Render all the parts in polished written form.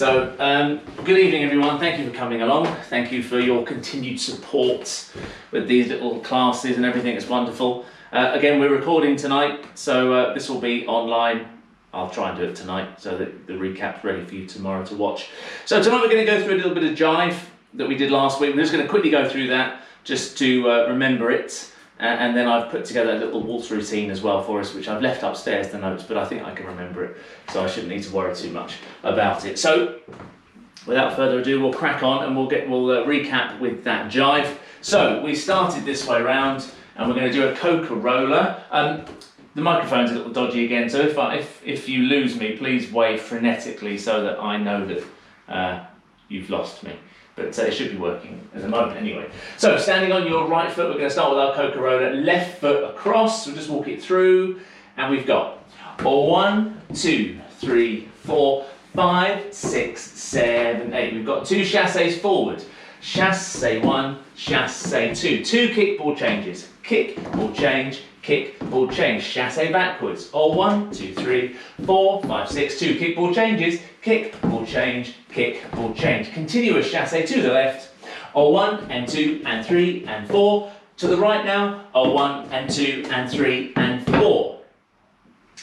So, good evening everyone, thank you for coming along, thank you for your continued support with these little classes and everything, it's wonderful. Again, we're recording tonight, so this will be online. I'll try and do it tonight so that the recap's ready for you tomorrow to watch. So tonight we're going to go through a little bit of Jive that we did last week. We're just going to quickly go through that just to remember it. And then I've put together a little waltz routine as well for us, which I've left upstairs, the notes, but I think I can remember it, so I shouldn't need to worry too much about it. So, without further ado, we'll crack on and we'll recap with that Jive. So, we started this way round, and we're going to do a coca roller. The microphone's a little dodgy again, so if you lose me, please wave frenetically so that I know that you've lost me. But it should be working at the moment anyway. So standing on your right foot, we're going to start with our coca roller. Left foot across, we'll just walk it through. And we've got 1, 2, 3, 4, 5, 6, 7, 8. We've got 2 chasses forward. Chasse 1, chasse 2. 2 kick ball changes. Kick, ball change, kick, ball change. Chasse backwards. 1, 2, 3, 4, 5, 6. 2 kick ball changes. Kick, ball change, kick, ball change. Continuous chasse to the left. 1 and 2 and 3 and 4. To the right now. 1 and 2 and 3 and 4.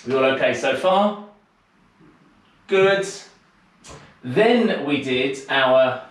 We all okay so far? Good. Then we did our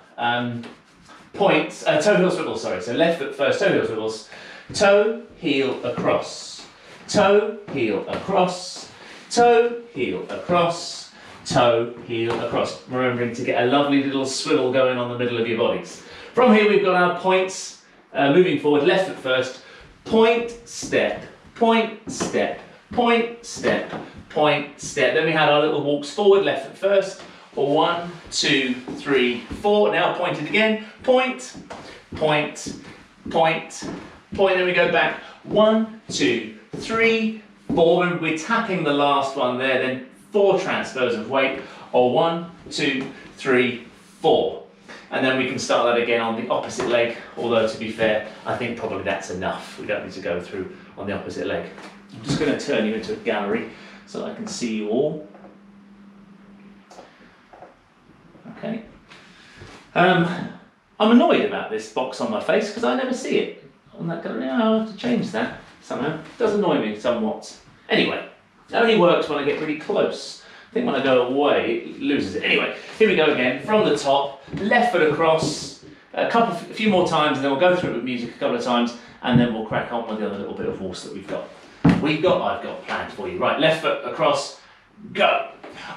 points, toe heel swivels, sorry. So left foot first, toe heel swivels. Toe, heel, across. Toe, heel, across. Toe, heel, across. Toe, heel, across. Remembering to get a lovely little swivel going on the middle of your bodies. From here we've got our points, moving forward, left foot first. Point, step, point, step, point, step, point, step. Then we had our little walks forward, left foot first. 1, 2, 3, 4. Now pointed again. Point, point, point, point. Then we go back. 1, 2, 3, 4. And we're tapping the last one there. Then 4 transfers of weight. 1, 2, 3, 4. And then we can start that again on the opposite leg. Although to be fair, I think probably that's enough. We don't need to go through on the opposite leg. I'm just going to turn you into a gallery so I can see you all. Okay. I'm annoyed about this box on my face because I never see it on that gallery. I'll have to change that somehow. It does annoy me somewhat. Anyway, it only works when I get really close. I think when I go away, it loses it. Anyway, here we go again. From the top, left foot across, a few more times, and then we'll go through it with music a couple of times, and then we'll crack on with the other little bit of waltz that we've got. I've got planned for you. Right, left foot across, go.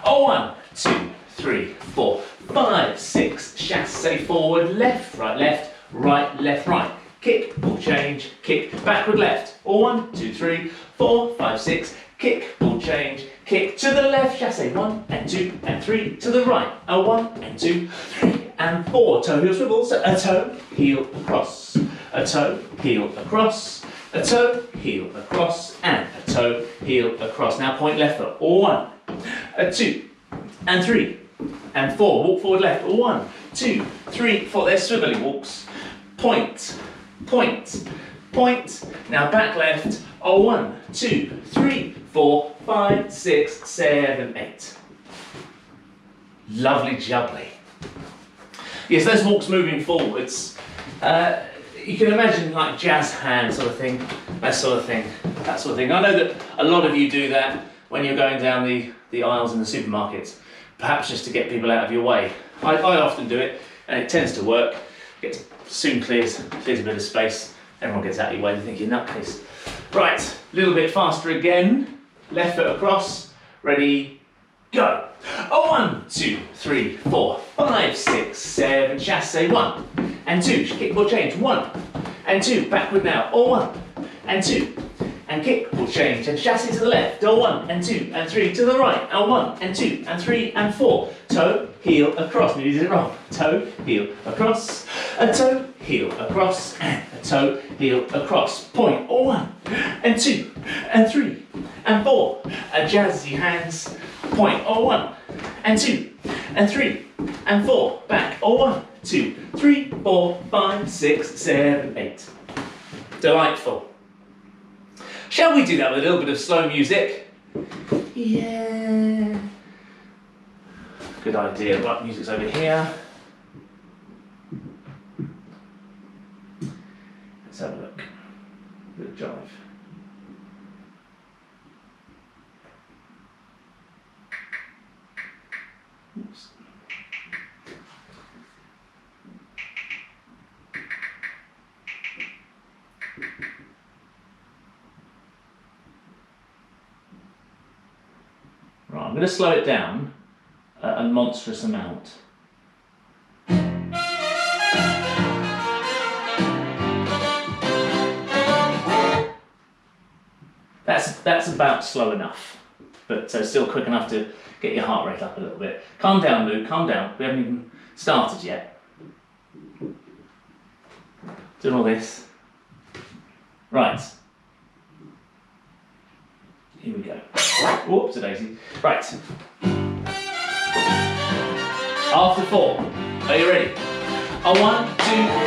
1, 2, 3, 4, 5, 6, chasse forward, left, right, left, right. Kick, ball change, kick, backward left. 1, 2, 3, 4, 5, 6, kick, ball change, kick to the left, chasse 1 and 2 and 3 to the right. 1 and 2, 3 and 4. Toe heel swivels, a toe, heel across, a toe, heel across, a toe, heel across, and a toe, heel across. Now point left foot. 1, 2 and 3 and 4. Walk forward left. 1, 2, 3, 4. They're swivelly walks. Point, point, point. Now back left. 1, 2, 3, 4, 5, 6, 7, 8. Lovely jubbly. Yes, those walks moving forwards. You can imagine like jazz hand sort of thing, that sort of thing. I know that a lot of you do that when you're going down the aisles in the supermarkets, perhaps just to get people out of your way. I often do it, and it tends to work. Soon clears a bit of space. Everyone gets out of your way. They think you're nutcase. Right, a little bit faster again. Left foot across. Ready, go. 1, 2, 3, 4, 5, 6, 7. Chasse 1 and 2. Kick, ball change. 1 and 2. Backward now. 1 and 2. And kick, ball change. And chasse to the left. 1 and 2 and 3 to the right. 1 and 2 and 3 and 4. Toe, heel, across. Maybe you did it wrong. Toe, heel, across. A toe, heel, across. And a toe, heel, across. Point. 1 and 2 and 3 and 4. Jazzy hands. Point. 1 and 2 and 3 and 4. Back. 1, 2, 3, 4, 5, 6, 7, 8. Delightful. Shall we do that with a little bit of slow music? Yeah. Good idea. Right, music's over here. Let's have a look. Bit of jive. Oops. Right, I'm going to slow it down a monstrous amount. That's about slow enough, but still quick enough to get your heart rate up a little bit. Calm down, Lou, calm down. We haven't even started yet. Doing all this. Right. Here we go. Whoops, a daisy. Right. After 4. Are you ready? 1, 2,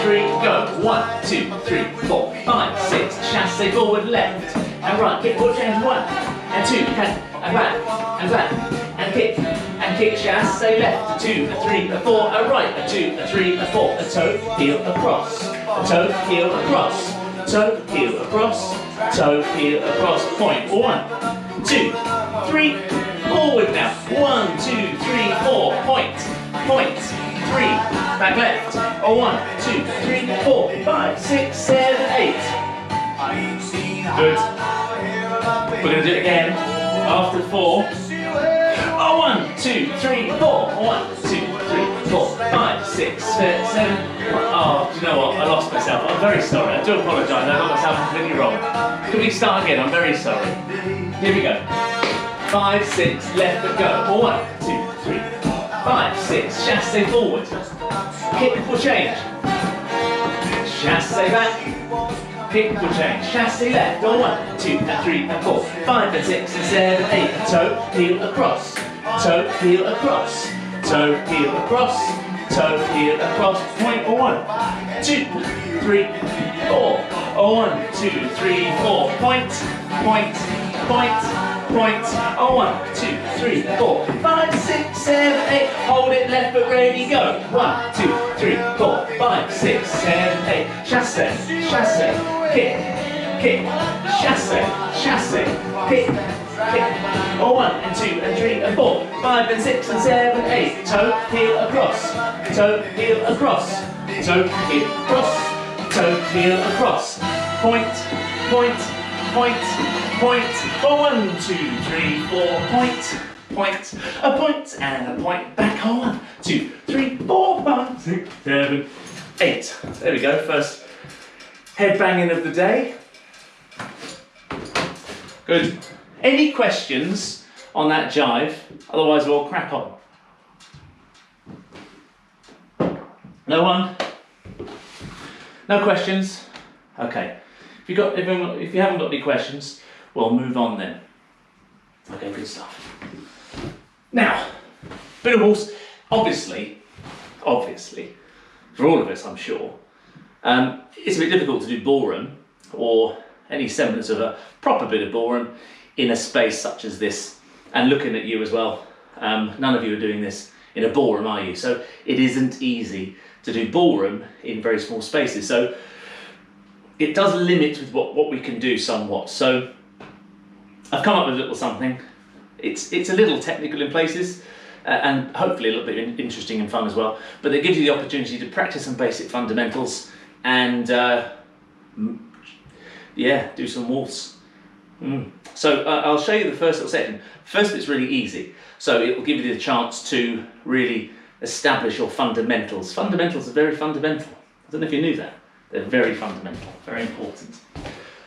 3, go. 1, 2, 3, 4, 5, 6. Chasse forward, left and right. Kick, push, and 1 and 2, and back, and kick, chasse left. 2, 3, 4, a right, 2, 3, 4, a toe, heel across, a toe, heel across, toe, heel across, toe, heel across. Point. 1, 2, 3, forward now. 1, 2, 3, 4. Point, 3, back left. 1, 2, 3, 4, 5, 6, 7, 8. Good. We're going to do it again. After 4. 1, 2, 3, 4. 1, 2, 3, 4, 5, 6, 7. Oh, do you know what? I lost myself. I'm very sorry. I do apologise. I got myself completely wrong. Can we start again? I'm very sorry. Here we go. 5, 6, left but go. 1, 2, 3, 5, 6. Chasse forward. Kick or change. Chasse back. Kick or change. Chasse left. 1, 2, 3, 4, 5, and 6, and 7, 8. Toe, heel across. Toe, heel across. Toe, heel across. Toe, heel across. Point. 1, 2, 3, 4. 1, 2, 3, 4. Point. 1, 2, 3, 4, 5, 6, 7, 8. Hold it left but ready, go. 1, 2, 3, 4, 5, 6, 7, 8. Chasse, kick, chasse, kick. 1 and 2 and 3 and 4, 5 and 6 and 7, 8. Toe, heel across, toe, heel across, toe, heel across, toe, heel across. Point. 1, 2, 3, 4. Point, a point and a point back. 1, 2, 3, 4, 5, 6, 7, 8. There we go. First head banging of the day. Good. Any questions on that jive? Otherwise, we'll crack on. No one? No questions? Okay. If you haven't got any questions, we'll move on then. Okay, good stuff. Now, bit of waltz. Obviously, for all of us, I'm sure, it's a bit difficult to do ballroom or any semblance of a proper bit of ballroom in a space such as this. And looking at you as well, none of you are doing this in a ballroom, are you? So it isn't easy to do ballroom in very small spaces. So it does limit with what we can do somewhat. So I've come up with a little something. It's a little technical in places and hopefully a little bit interesting and fun as well. But it gives you the opportunity to practice some basic fundamentals and do some waltz. So I'll show you the first little section. First bit's really easy. So it will give you the chance to really establish your fundamentals. Fundamentals are very fundamental. I don't know if you knew that. They're very fundamental, very important.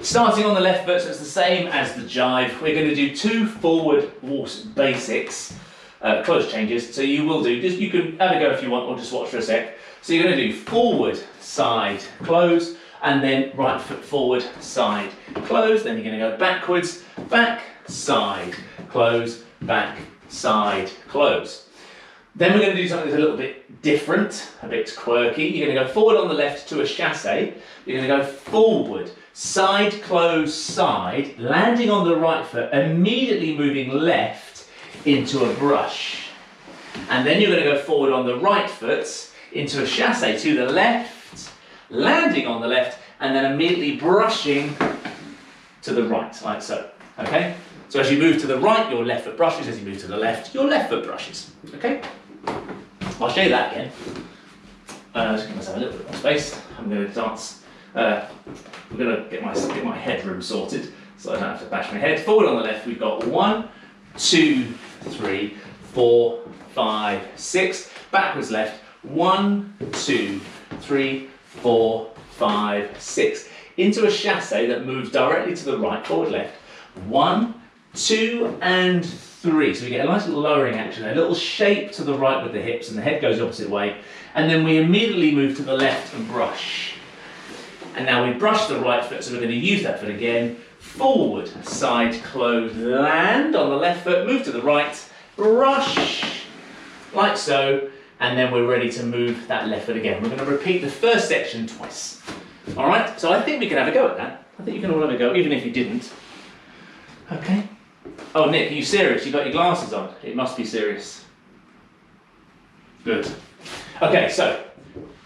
Starting on the left foot, so it's the same as the jive. We're going to do 2 forward waltz basics, close changes. So you will do, you can have a go if you want or just watch for a sec. So you're going to do forward, side, close, and then right foot forward, side, close. Then you're going to go backwards, back, side, close, back, side, close. Then we're going to do something that's a little bit different, a bit quirky. You're going to go forward on the left to a chasse. You're going to go forward, side, close, side, landing on the right foot, immediately moving left into a brush. And then you're going to go forward on the right foot into a chasse to the left, landing on the left, and then immediately brushing to the right, like so. Okay? So as you move to the right, your left foot brushes. As you move to the left, your left foot brushes. Okay? I'll show you that again. Just give myself a little bit more space. I'm going to dance. We're going to get my headroom sorted so I don't have to bash my head. Forward on the left, we've got 1, 2, 3, 4, 5, 6. Backwards left, 1, 2, 3, 4, 5, 6. Into a chasse that moves directly to the right, forward left. 1, 2, and 3. So we get a nice little lowering action, a little shape to the right with the hips, and the head goes the opposite way. And then we immediately move to the left and brush. And now we brush the right foot, so we're going to use that foot again. Forward, side, close, land on the left foot, move to the right, brush, like so, and then we're ready to move that left foot again. We're going to repeat the first section twice. All right, so I think we can have a go at that. I think you can all have a go, even if you didn't. Okay. Oh, Nick, are you serious? You've got your glasses on. It must be serious. Good. Okay, so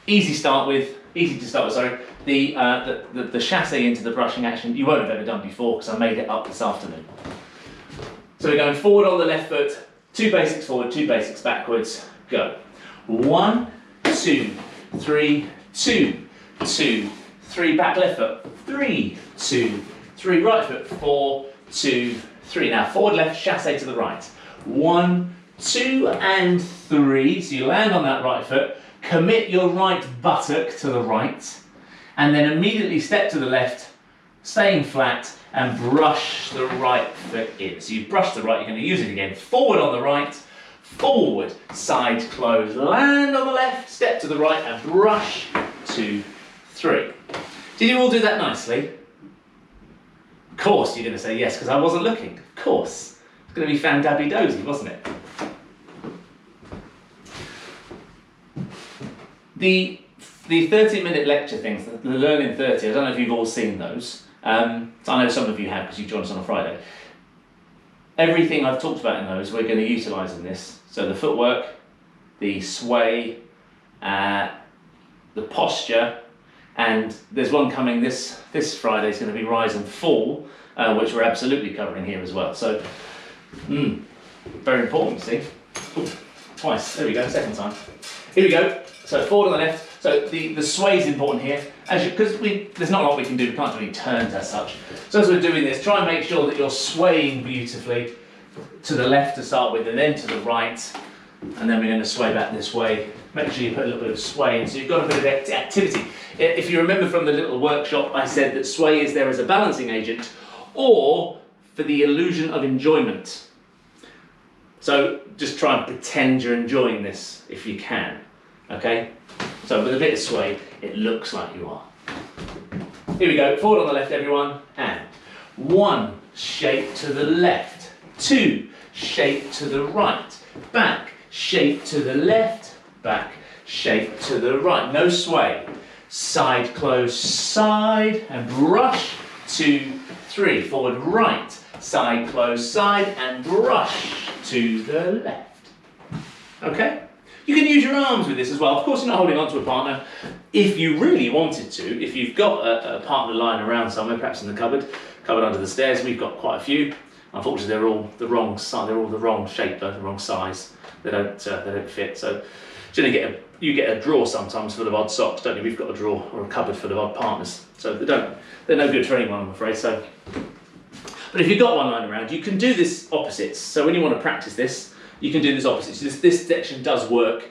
easy to start with, sorry. The chasse into the brushing action you won't have ever done before because I made it up this afternoon. So we're going forward on the left foot, 2 basics forward, 2 basics backwards, go. 1, 2, 3, 2, 2, 3, back left foot, 3, 2, 3, right foot, 4, 2, 3. Now forward left, chasse to the right. 1, 2, and 3. So you land on that right foot, commit your right buttock to the right, and then immediately step to the left, staying flat, and brush the right foot in. So you brush the right, you're going to use it again. Forward on the right, forward, side, close, land on the left, step to the right, and brush, 2, 3. Did you all do that nicely? Of course you're going to say yes, because I wasn't looking. Of course. It's going to be fan-dabby-dozy, wasn't it? The 30-minute lecture things, the Learn in 30, I don't know if you've all seen those. I know some of you have because you joined us on a Friday. Everything I've talked about in those we're going to utilise in this. So the footwork, the sway, the posture, and there's one coming this Friday, it's going to be rise and fall, which we're absolutely covering here as well. So, very important, see? Ooh, twice, there we go, second time. Here we go, so forward on the left. So the sway is important here, because there's not a lot we can do, we can't do any turns as such. So as we're doing this, try and make sure that you're swaying beautifully to the left to start with, and then to the right, and then we're going to sway back this way. Make sure you put a little bit of sway in, so you've got a bit of activity. If you remember from the little workshop, I said that sway is there as a balancing agent, or for the illusion of enjoyment. So just try and pretend you're enjoying this if you can, okay? So with a bit of sway, it looks like you are. Here we go, forward on the left everyone, and 1, shape to the left, 2, shape to the right, back, shape to the left, back, shape to the right, no sway. Side, close, side, and brush, 2, 3, forward, right, side, close, side, and brush to the left. Okay? You can use your arms with this as well. Of course, you're not holding on to a partner. If you really wanted to, if you've got a partner lying around somewhere, perhaps in the cupboard under the stairs, we've got quite a few. Unfortunately, they're all the wrong size, they're all the wrong shape, though, the wrong size. They don't fit. So you get a drawer sometimes full of odd socks, don't you? We've got a drawer or a cupboard full of odd partners. So they're no good for anyone, I'm afraid. So, but if you've got one lying around, you can do this opposites. So when you want to practice this, you can do this opposites. This section does work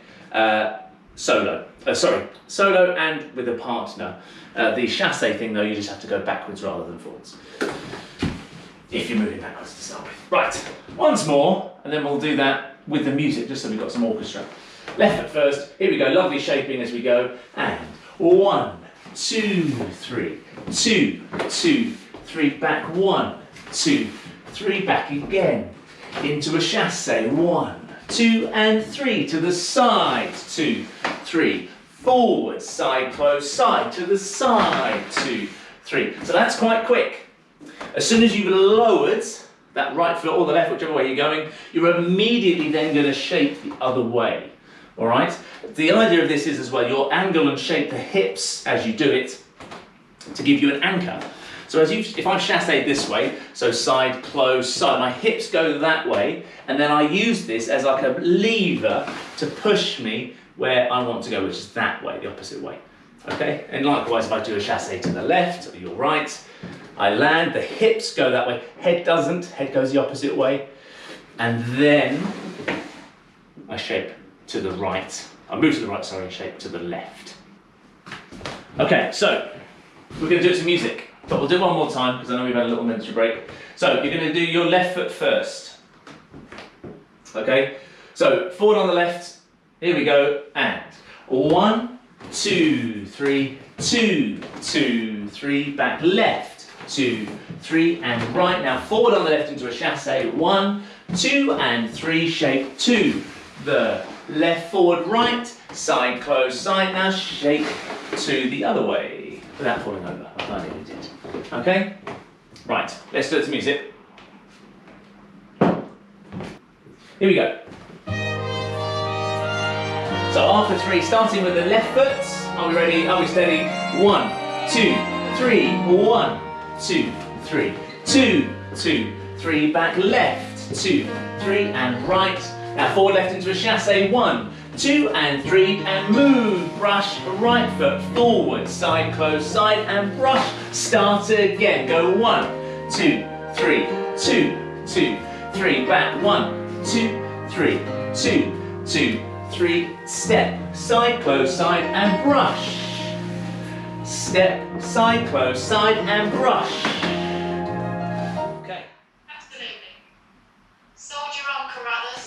solo and with a partner. The chasse thing, though, you just have to go backwards rather than forwards. If you're moving backwards to start with. Right, once more, and then we'll do that with the music, just so we've got some orchestra. Left foot first, here we go, lovely shaping as we go, and 1, 2, 3, 2, 2, 3, back, 1, 2, 3, back again, into a chasse, 1, 2, and 3, to the side, 2, 3, forward, side, close, side, to the side, 2, 3. So that's quite quick. As soon as you've lowered that right foot or the left, whichever way you're going, you're immediately then going to shape the other way. All right? The idea of this is as well, you'll angle and shape the hips as you do it to give you an anchor. So if I've chasseed this way, so side, close, side, my hips go that way, and then I use this as like a lever to push me where I want to go, which is that way, the opposite way. Okay? And likewise, if I do a chasse to the left or your right, I land, the hips go that way, head doesn't, head goes the opposite way, and then I shape to the right. I move to the right, sorry, and shape to the left. Okay, so we're going to do it to music. But we'll do it one more time because I know we've had a little military break. So you're going to do your left foot first. Okay? So forward on the left. Here we go. And 1, 2, 3, 2, 2, 3. Back left. 2, 3 and right. Now forward on the left into a chasse. 1, 2 and 3. Shape to the left, forward, right. Side, close, side. Now shape to the other way. Without falling over, I finally did. Okay? Right, let's do it to music. Here we go. So after 3, starting with the left foot. Are we ready? Are we steady? 1, 2, 3. 1, 2, 3. 2, 2, 3. Back left. 2, 3 and right. Now forward left into a chasse. 1, 2 and 3 and move, brush, right foot forward, side, close, side and brush, start again, go 1, 2, 3, 2, 2, 3, back 1, 2, 3, 2, 2, 3, step, side, close, side and brush, step, side, close, side and brush.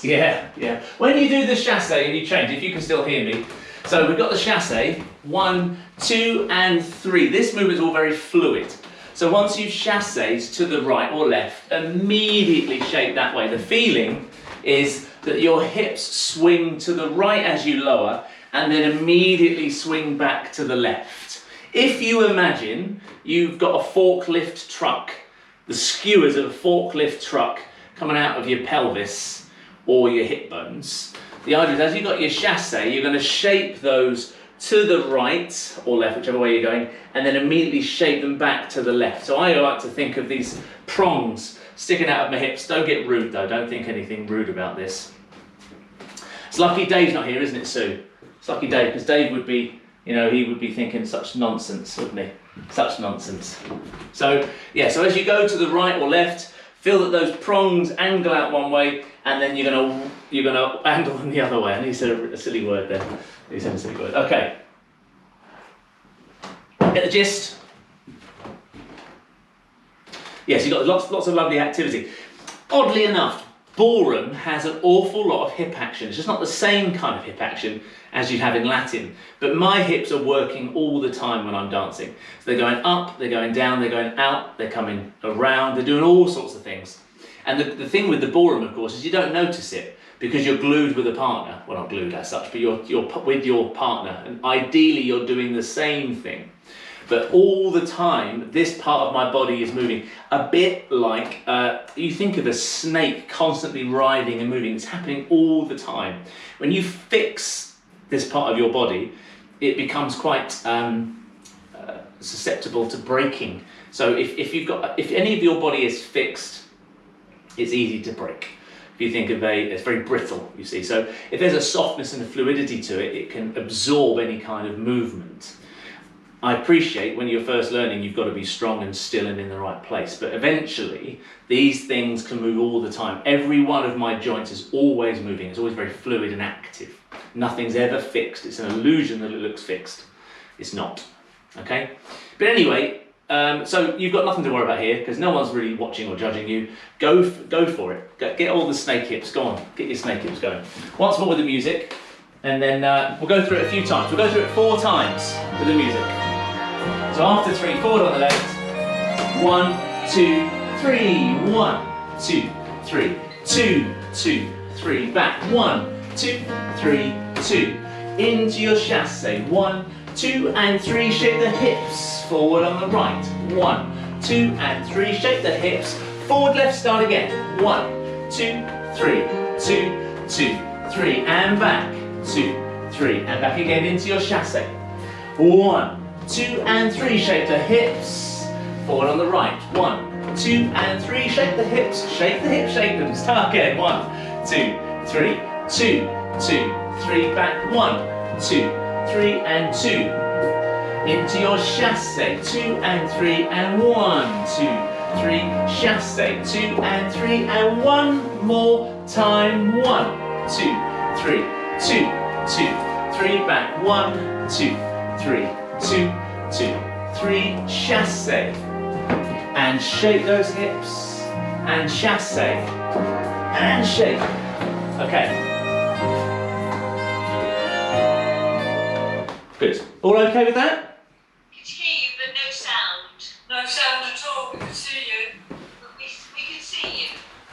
Yeah, yeah. When you do the chasse and you change, if you can still hear me. So we've got the chasse, 1, 2 and 3. This movement is all very fluid. So once you've chassed to the right or left, immediately shape that way. The feeling is that your hips swing to the right as you lower and then immediately swing back to the left. If you imagine you've got a forklift truck, the skewers of a forklift truck coming out of your pelvis, or your hip bones. The idea is as you've got your chasse, you're going to shape those to the right or left, whichever way you're going, and then immediately shape them back to the left. So I like to think of these prongs sticking out of my hips. Don't get rude though, don't think anything rude about this. It's lucky Dave's not here, isn't it, Sue? It's lucky Dave, because Dave would be, you know, he would be thinking such nonsense, wouldn't he? Such nonsense. So, yeah, so as you go to the right or left, feel that those prongs angle out one way, and then you're gonna angle them the other way. And he said a silly word there. He said a silly word. Okay. Get the gist? Yes, you've got lots of lovely activity. Oddly enough, ballroom has an awful lot of hip action. It's just not the same kind of hip action as you'd have in Latin. But my hips are working all the time when I'm dancing. So they're going up, they're going down, they're going out, they're coming around, they're doing all sorts of things. And the thing with the ballroom, of course, is you don't notice it because you're glued with a partner. Well, not glued as such, but you're with your partner. And ideally, you're doing the same thing. But all the time, this part of my body is moving. A bit like, you think of a snake constantly writhing and moving. It's happening all the time. When you fix this part of your body, it becomes quite susceptible to breaking. So if any of your body is fixed, it's easy to break. If you think of it's very brittle, you see. So if there's a softness and a fluidity to it, it can absorb any kind of movement. I appreciate when you're first learning, you've got to be strong and still and in the right place. But eventually, these things can move all the time. Every one of my joints is always moving. It's always very fluid and active. Nothing's ever fixed. It's an illusion that it looks fixed. It's not. Okay? But anyway, so you've got nothing to worry about here because no one's really watching or judging you. Go for it. Get all the snake hips. Go on. Get your snake hips going. Once more with the music. And then we'll go through it a few times. We'll go through it 4 times with the music. So after 3, forward on the left. 1, 2, 3. 1, 2, 3. 2, 2, 3. Back. 1, 2, 3, 2. Into your chasse. 1, 2 and 3. Shape the hips. Forward on the right. 1, 2 and 3. Shape the hips. Forward left, start again. 1, 2, 3, 2, 2, 3, and back. 2, 3, and back again into your chasse. 1, 2, and 3, shake the hips. Forward on the right. 1, 2, and 3, shake the hips. Shake the hips, shake them. Start again. 1, 2, 3, 2, 2, 3, back. 1, 2, 3, and 2. Into your chasse, 2 and 3 and 1, 2, 3, chasse, 2 and 3 and 1 more time, 1, 2, 3, 2, 2, 3, back, 1, 2, 3, 2, 2, 3, chasse, and shake those hips, and chasse, and shake, okay. Good, all okay with that? But no sound. No sound at all. We can see you. We can see you.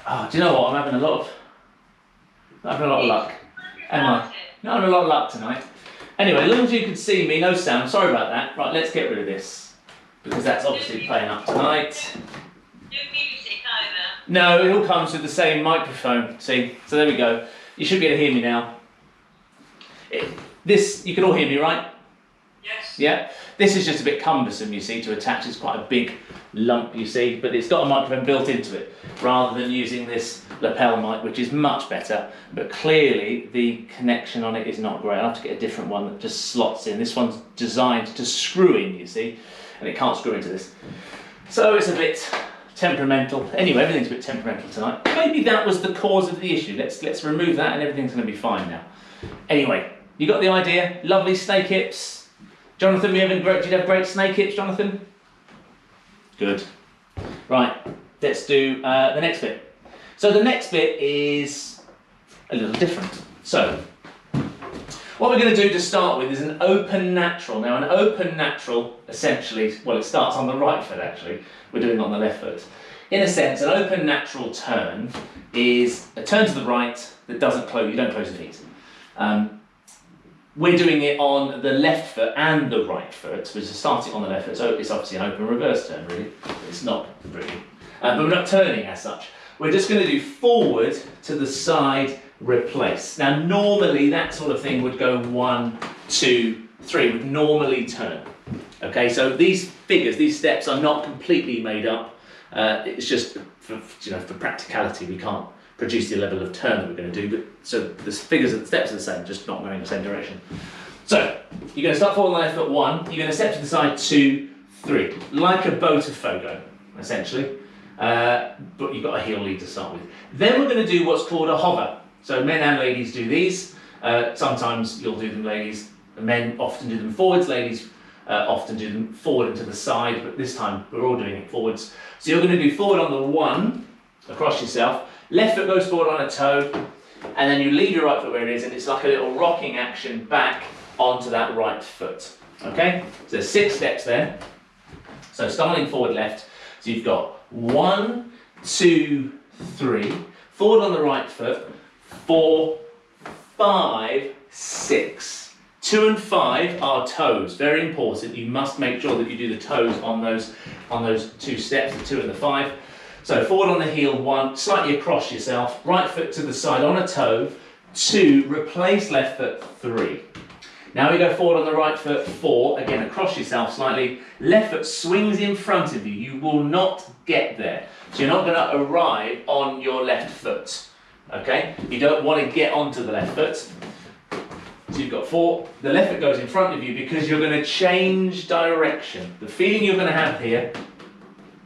Oh, do you know what? I'm having a lot of luck. Am I? Not having a lot of luck tonight. Anyway, as long as you can see me, no sound. Sorry about that. Right, let's get rid of this because that's obviously playing up tonight. No music either. No, it all comes with the same microphone. See, so there we go. You should be able to hear me now. This you can all hear me, right? Yes. Yeah, this is just a bit cumbersome, you see, to attach. It's quite a big lump, you see, but it's got a microphone built into it, rather than using this lapel mic, which is much better, but clearly the connection on it is not great. I'll have to get a different one that just slots in. This one's designed to screw in, you see, and it can't screw into this. So it's a bit temperamental. Anyway, everything's a bit temperamental tonight. Maybe that was the cause of the issue. Let's remove that and everything's going to be fine now. Anyway, you got the idea? Lovely snake hips. Jonathan, did you have great snake hips, Jonathan? Good. Right, let's do the next bit. So the next bit is a little different. So, what we're going to do to start with is an open natural. Now, an open natural, essentially, well, it starts on the right foot, actually. We're doing it on the left foot. In a sense, an open natural turn is a turn to the right that doesn't close, you don't close the feet. We're doing it on the left foot and the right foot, which is starting on the left foot, so it's obviously an open reverse turn, really. It's not really. But we're not turning as such. We're just going to do forward to the side, replace. Now, normally that sort of thing would go 1, 2, 3, would normally turn. Okay, so these figures, these steps are not completely made up. It's just for practicality, we can't produce the level of turn that we're going to do, but so the figures and the steps are the same, just not going in the same direction. So you're going to start forward on the left foot 1, you're going to step to the side 2, 3, like a bow to fogo, essentially, but you've got a heel lead to start with. Then we're going to do what's called a hover. So men and ladies do these. Sometimes you'll do them, ladies. Men often do them forwards, ladies often do them forward and to the side, but this time we're all doing it forwards. So you're going to do forward on the 1, across yourself. Left foot goes forward on a toe, and then you leave your right foot where it is, and it's like a little rocking action back onto that right foot. Okay? So there's 6 steps there. So starting forward left, so you've got 1, 2, 3, forward on the right foot, 4, 5, 6. 2 and 5 are toes, very important. You must make sure that you do the toes on those 2 steps, the 2 and the 5. So forward on the heel 1, slightly across yourself, right foot to the side on a toe, 2, replace left foot 3. Now we go forward on the right foot 4, again across yourself slightly, left foot swings in front of you, you will not get there. So you're not going to arrive on your left foot, okay? You don't want to get onto the left foot. So you've got 4, the left foot goes in front of you because you're going to change direction. The feeling you're going to have here,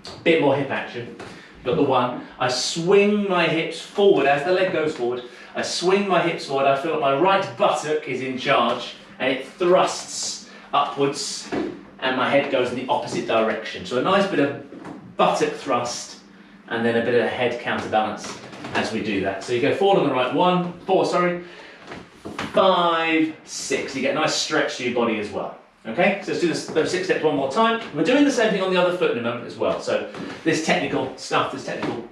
a bit more hip action. Got the 1, I swing my hips forward as the leg goes forward. I swing my hips forward, I feel like my right buttock is in charge and it thrusts upwards and my head goes in the opposite direction. So a nice bit of buttock thrust and then a bit of head counterbalance as we do that. So you go forward on the right 4, 5, 6. You get a nice stretch to your body as well. Okay, so let's do those 6 steps one more time. We're doing the same thing on the other foot in a moment as well. So this technical stuff, this technical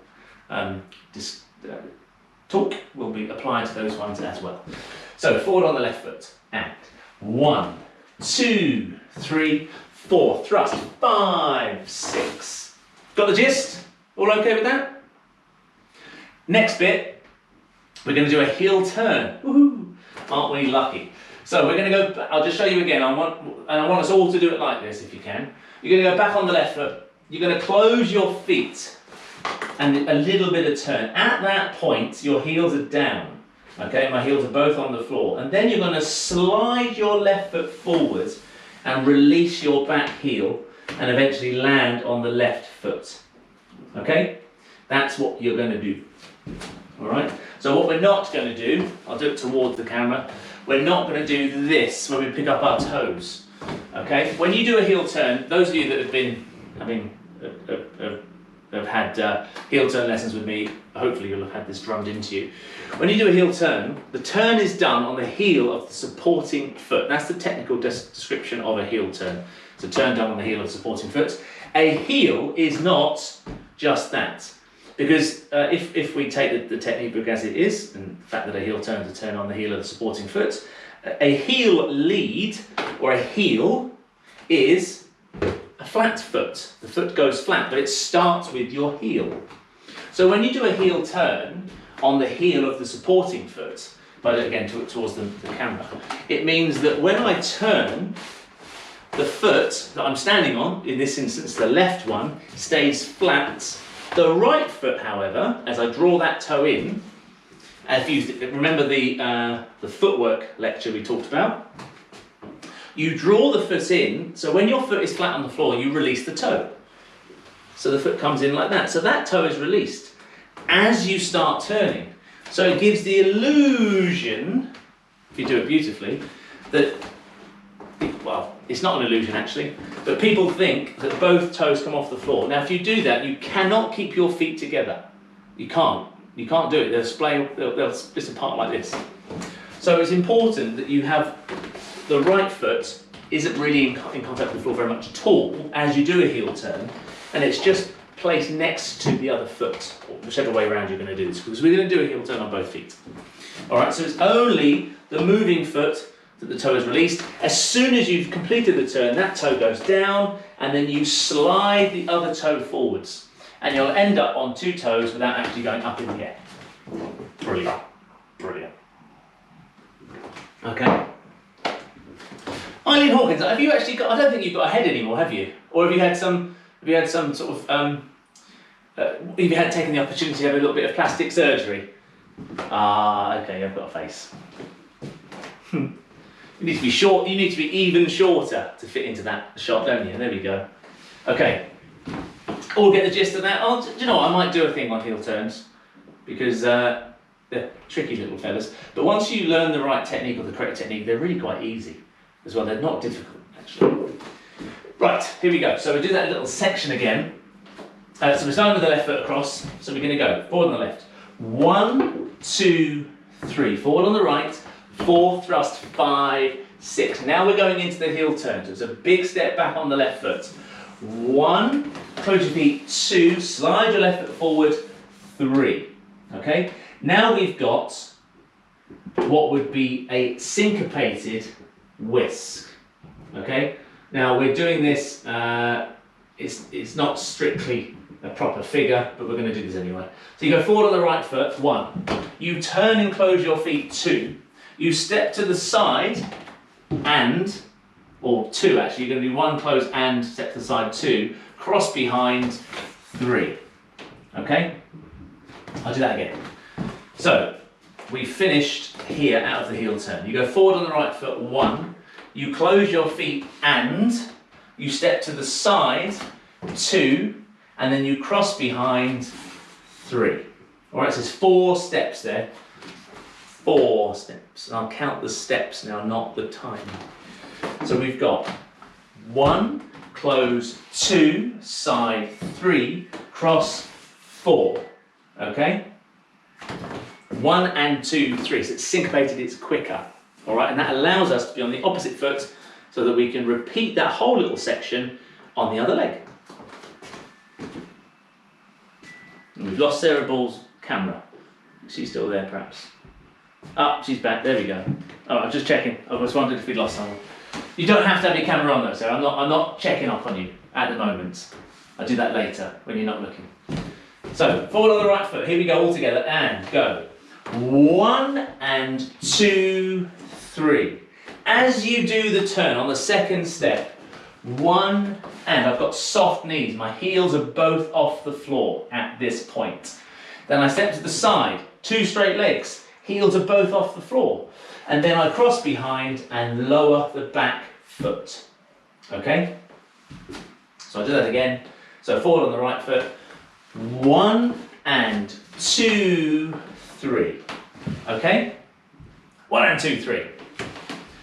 talk will be applied to those ones as well. So forward on the left foot, and 1, 2, 3, 4, thrust, 5, 6. Got the gist? All okay with that? Next bit, we're going to do a heel turn. Woohoo! Aren't we lucky? So we're going to go, I'll just show you again, I want us all to do it like this if you can. You're going to go back on the left foot, you're going to close your feet and a little bit of turn. At that point, your heels are down. Okay, my heels are both on the floor. And then you're going to slide your left foot forwards and release your back heel and eventually land on the left foot. Okay, that's what you're going to do. All right, so what we're not going to do, I'll do it towards the camera, we're not going to do this when we pick up our toes. Okay, when you do a heel turn, those of you that have been, have had heel turn lessons with me, hopefully you'll have had this drummed into you. When you do a heel turn, the turn is done on the heel of the supporting foot. That's the technical description of a heel turn. It's a turn done on the heel of the supporting foot. A heel is not just that. Because if we take the technique book as it is, and the fact that a heel turn is a turn on the heel of the supporting foot, a heel lead, or a heel, is a flat foot. The foot goes flat, but it starts with your heel. So when you do a heel turn on the heel of the supporting foot, but again towards the camera, it means that when I turn, the foot that I'm standing on, in this instance the left one, stays flat. The right foot, however, as I draw that toe in, if you remember the footwork lecture we talked about, you draw the foot in, so when your foot is flat on the floor, you release the toe. So the foot comes in like that. So that toe is released as you start turning. So it gives the illusion, if you do it beautifully, that, well, it's not an illusion actually, but people think that both toes come off the floor. Now if you do that, you cannot keep your feet together. You can't do it. They'll split apart like this. So it's important that you have the right foot isn't really in contact with the floor very much at all as you do a heel turn, and it's just placed next to the other foot, or whichever way around you're going to do this, because we're going to do a heel turn on both feet. All right, so it's only the moving foot that the toe is released. As soon as you've completed the turn, that toe goes down, and then you slide the other toe forwards, and you'll end up on two toes without actually going up in the air. Brilliant, brilliant. Okay. Eileen Hawkins, have you actually got? I don't think you've got a head anymore, have you? Or have you had some? Have you had some sort of? Have you had taken the opportunity to have a little bit of plastic surgery? Ah, okay, I've got a face. You need to be short. You need to be even shorter to fit into that shot, don't you? There we go. Okay, all get the gist of that. Oh, do you know what? I might do a thing on heel turns because they're tricky little fellas. But once you learn the right technique or the correct technique, they're really quite easy as well. They're not difficult actually. Right, here we go. So we do that little section again. So we're starting with the left foot across. So we're going to go forward on the left. 1, 2, 3. Forward on the right. 4 thrust, 5, 6. Now we're going into the heel turn. So it's a big step back on the left foot. 1, close your feet. 2, slide your left foot forward. 3. Okay. Now we've got what would be a syncopated whisk. Okay. Now we're doing this. It's not strictly a proper figure, but we're going to do this anyway. So you go forward on the right foot. 1. You turn and close your feet. 2. You step to the side and, or 2 actually, you're going to do 1 close and step to the side. 2, cross behind. 3. Okay? I'll do that again. So we finished here out of the heel turn. You go forward on the right foot. 1. You close your feet and you step to the side. 2. And then you cross behind. 3. All right, so there's 4 steps there. 4 steps. And I'll count the steps now, not the time. So we've got 1, close, 2, side, 3, cross, 4. Okay? 1 and 2, 3. So it's syncopated, it's quicker. All right, and that allows us to be on the opposite foot so that we can repeat that whole little section on the other leg. And we've lost Sarah Ball's camera. She's still there, perhaps. Ah, she's back. There we go. Oh, I'm just checking. I was wondering if we'd lost someone. You don't have to have your camera on though, Sarah. I'm not checking up on you at the moment. I'll do that later when you're not looking. So, forward on the right foot. Here we go all together and go. 1 and 2, 3. As you do the turn on the second step, 1 and I've got soft knees. My heels are both off the floor at this point. Then I step to the side, 2 straight legs. Heels are both off the floor. And then I cross behind and lower the back foot. Okay? So I do that again. So forward on the right foot. 1 and 2, 3. Okay? 1 and 2, 3.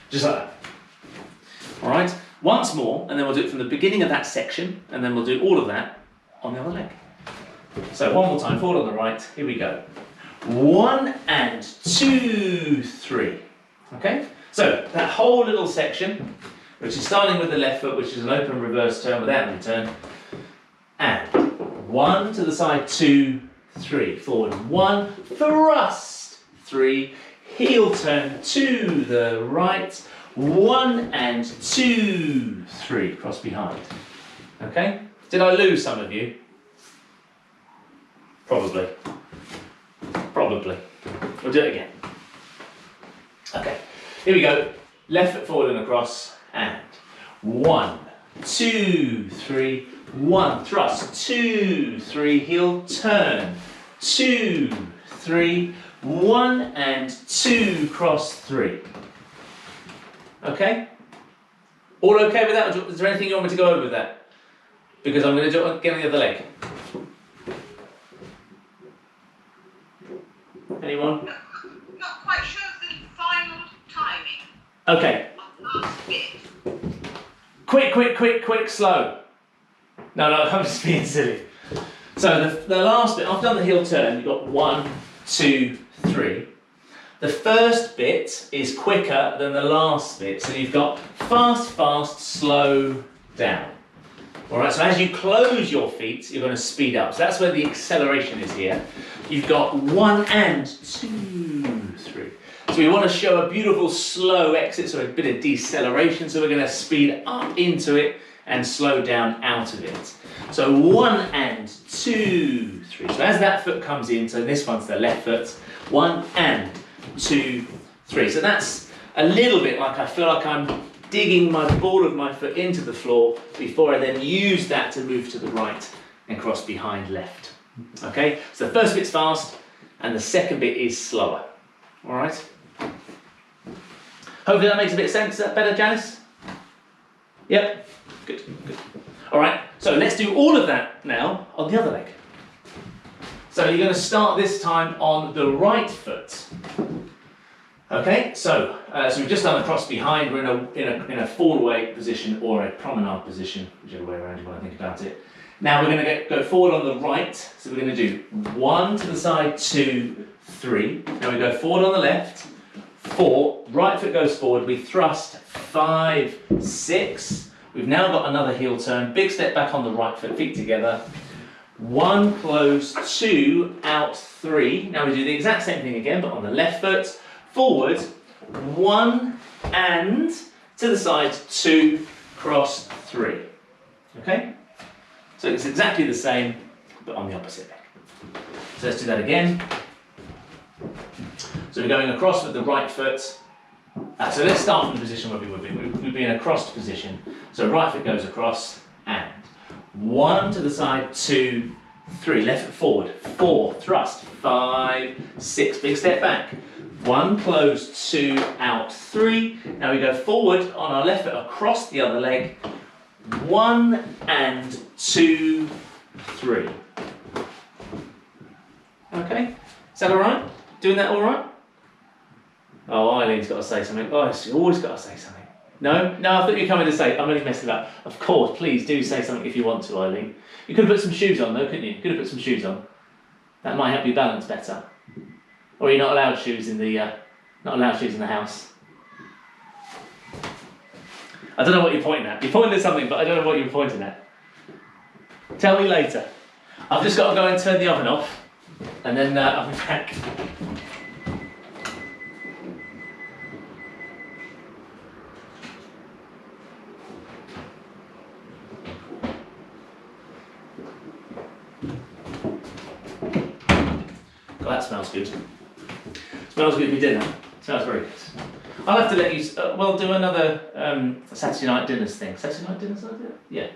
Just like that. Alright? Once more, and then we'll do it from the beginning of that section, and then we'll do all of that on the other leg. So one more time, forward on the right. Here we go. 1 and 2, 3. Okay? So that whole little section, which is starting with the left foot, which is an open reverse turn without any turn, and 1 to the side, 2, 3. Forward 1, thrust, 3, heel turn to the right, 1 and 2, 3. Cross behind. Okay? Did I lose some of you? Probably. Probably. We'll do it again. Okay. Here we go. Left foot forward and across, and 1, 2, 3, 1, thrust, 2, 3, heel turn, 2, 3, 1 and 2, cross, 3. Okay? All okay with that? Or is there anything you want me to go over with that? Because I'm going to do it again on the other leg. Anyone? Not quite sure of the final timing. Okay. Last bit. Quick, slow. No, I'm just being silly. So the last bit, I've done the heel turn, you've got 1, 2, 3. The first bit is quicker than the last bit, so you've got fast, slow, down. Alright, so as you close your feet, you're going to speed up. So that's where the acceleration is here. You've got 1 and 2, 3. So we want to show a beautiful slow exit, so a bit of deceleration, so we're going to speed up into it and slow down out of it. So 1 and 2, 3. So as that foot comes in, so this one's the left foot, 1 and 2, 3. So that's a little bit like I feel like I'm digging my ball of my foot into the floor before I then use that to move to the right and cross behind left. Okay, so the first bit's fast and the second bit is slower. All right. Hopefully that makes a bit of sense. Is that better, Janice? Yep. Good. All right. So let's do all of that now on the other leg. So you're going to start this time on the right foot. Okay. So we've just done a cross behind. We're in a forward way position or a promenade position, whichever way around you want to think about it. Now we're going to go forward on the right. So we're going to do 1 to the side, 2, 3. Now we go forward on the left. 4, right foot goes forward, we thrust, 5, 6. We've now got another heel turn, big step back on the right foot, feet together. 1, close, 2, out, 3. Now we do the exact same thing again, but on the left foot, forward, 1 and to the side, 2, cross, 3. Okay? So it's exactly the same, but on the opposite leg. So let's do that again. So we're going across with the right foot. So let's start from the position where we would be. We'd be in a crossed position. So right foot goes across and 1 to the side, 2, 3. Left foot forward, 4, thrust, 5, 6. Big step back. 1, close, 2, out, 3. Now we go forward on our left foot across the other leg. 1 and 2, 3. Okay, is that all right? Doing that all right? Oh, Eileen's got to say something. Oh, she's always got to say something. No, I thought you were coming to say, I'm only messing about. Of course, please do say something if you want to, Eileen. You could have put some shoes on though, couldn't you? You could have put some shoes on. That might help you balance better. Or you're not allowed shoes in the house. I don't know what you're pointing at. You're pointing at something, but I don't know what you're pointing at. Tell me later. I've just got to go and turn the oven off, and then I'll be back. good. Smells good with dinner. Smells very good. I'll have to let you, do another Saturday night dinners thing. Saturday night dinners, I do? Yeah.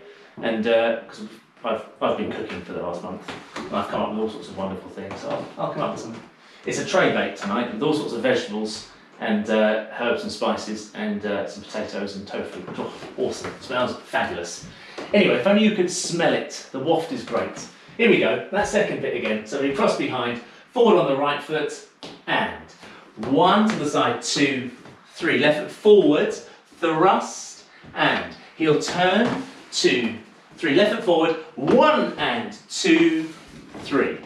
And because I've been cooking for the last month, and I've come up with all sorts of wonderful things. So I'll come up with some. It's a tray bake tonight with all sorts of vegetables and herbs and spices and some potatoes and tofu. Oh, awesome. Smells fabulous. Anyway, if only you could smell it. The waft is great. Here we go. That second bit again. So we cross behind, forward on the right foot, and 1 to the side, 2, 3. Left foot forward, thrust, and heel turn, 2, 3. Left foot forward, 1 and 2, 3.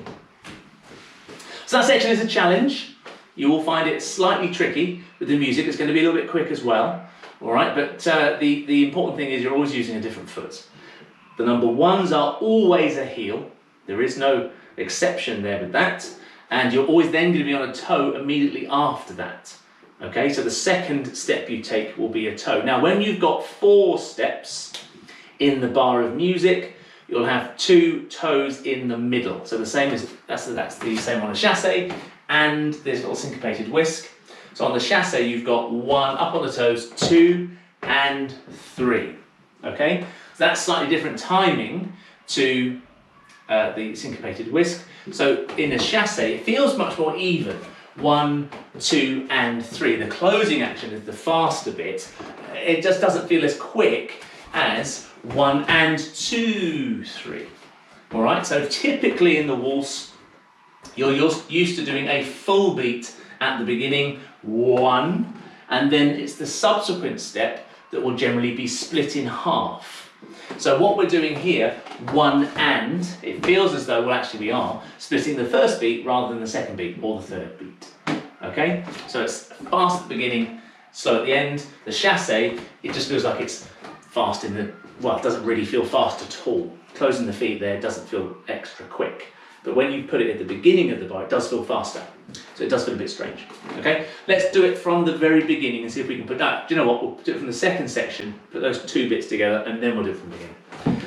So that section is a challenge. You will find it slightly tricky with the music. It's going to be a little bit quick as well. All right, but the important thing is you're always using a different foot. The number 1s are always a heel. There is no exception there with that. And you're always then going to be on a toe immediately after that. Okay, so the second step you take will be a toe. Now, when you've got 4 steps in the bar of music, you'll have 2 toes in the middle. So the same as that's the same on a chasse, and there's a little syncopated whisk. So on the chasse, you've got 1 up on the toes, 2 and 3. Okay, so that's slightly different timing to the syncopated whisk. So in a chasse, it feels much more even. 1, 2 and 3. The closing action is the faster bit. It just doesn't feel as quick as 1 and 2, 3. All right, so typically in the waltz, you're used to doing a full beat at the beginning, 1, and then it's the subsequent step that will generally be split in half. So what we're doing here, 1 and, it feels as though, well actually we are, splitting the first beat rather than the second beat or the third beat. Okay, so it's fast at the beginning, slow at the end. The chasse, it just feels like it's fast in the, well, it doesn't really feel fast at all. Closing the feet there doesn't feel extra quick. But when you put it at the beginning of the bar, it does feel faster. So it does feel a bit strange. Okay, let's do it from the very beginning and see if we can put that. Do you know what? We'll do it from the second section, put those 2 bits together, and then we'll do it from the beginning.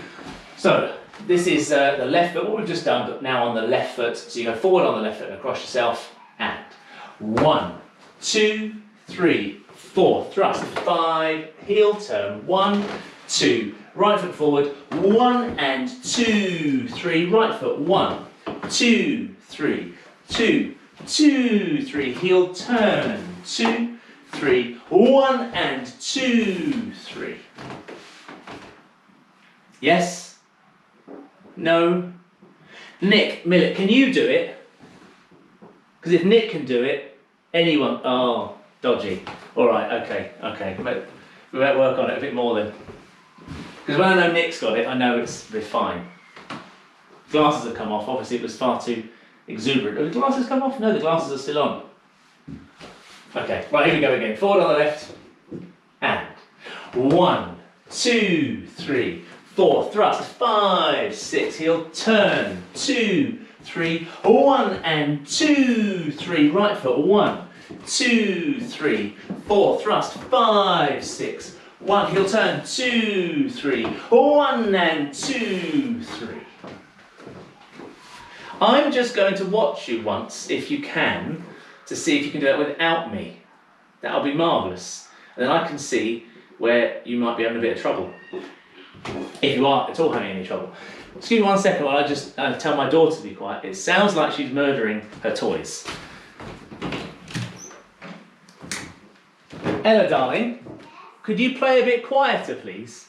So this is the left foot, what we've just done, but now on the left foot. So you go forward on the left foot and across yourself, and 1, 2, 3, 4, thrust, 5, heel turn, 1, 2, right foot forward, 1 and 2, 3, right foot, 1, 2, 3, 2, 2, 3, heel turn, 2, 3, 1 and 2, 3. Yes? No? Nick Millett, can you do it? Because if Nick can do it, anyone, oh, dodgy. All right, okay. We better work on it a bit more then. Because when I know Nick's got it, I know we're fine. Glasses have come off, obviously it was far too exuberant. Have the glasses come off? No, the glasses are still on. Okay, right, here we go again. Forward on the left, and 1, 2, 3, 4, thrust, 5, 6, heel turn, 2, 3, 1 and 2, 3, right foot, 1, 2, 3, 4, thrust, 5, 6, 1, heel turn, 2, 3, 1 and 2, 3. I'm just going to watch you once, if you can, to see if you can do that without me. That'll be marvellous. And then I can see where you might be having a bit of trouble. If you are at all having any trouble. Excuse me 1 second while I just tell my daughter to be quiet. It sounds like she's murdering her toys. Ella, darling, could you play a bit quieter, please?